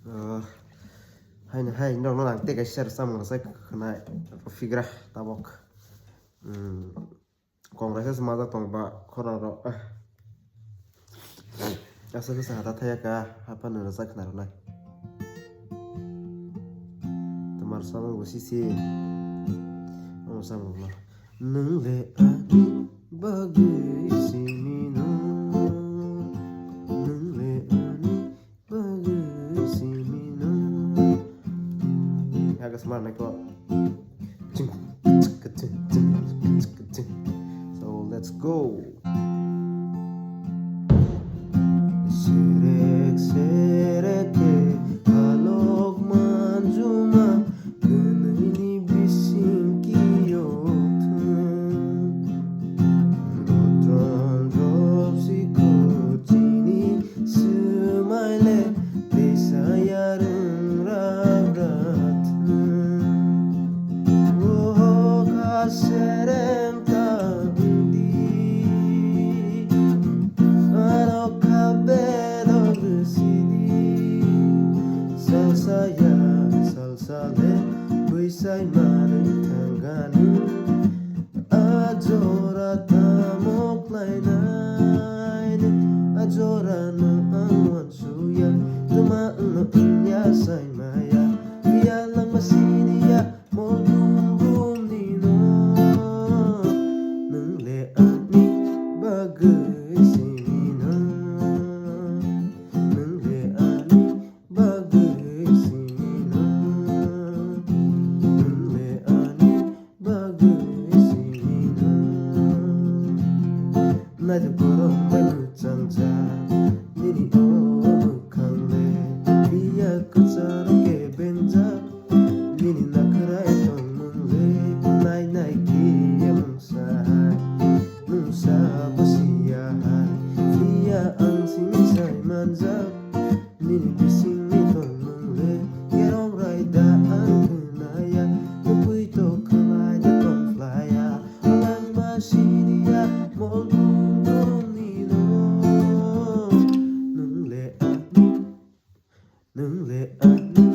Hai ndong nang te ka share sam ngasa khna figra tabok congress maza tongba khora ro asa sa hata thaya ka apa na sa khna ro nai tamar samang busisi samang ma Nwngle ani bagai simino Nwngle ani bagai simino agak semangat naik kok. So let's go. Serek serek alok manjuma kenini bising kiyotun Rotron drop si kotini semaile desa yareng rabrat serem tabdi ano kabedo bersidi salsaya salsale buisai mari tangganu ajora tamok lain ajora no angwan suya tuma no inya sai maya dia lang masini ya mo bagai simina Nwngle ani bagai simina Nwngle ani bagai simina Nai borong banu changja nini o mukhangle dia kucharo ke benja nini nakrai tong Nwngle nai nai ki emsai Nusa basiyahan Via ang sinisay manjak Nini bising nito Nwngle Yerong rayda ang kunaya Nupuy to kalay na tong flya Walang masiniya Molbundong nino Nwngle ani Nwngle ani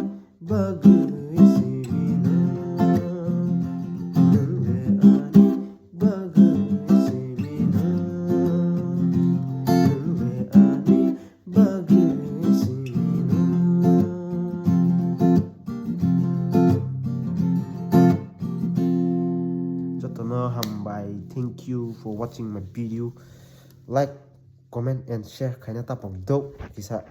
bagai simina Nwngle ani bagai Thank you for watching my video. Like, comment, and share. Kayaknya tapong dope bisa.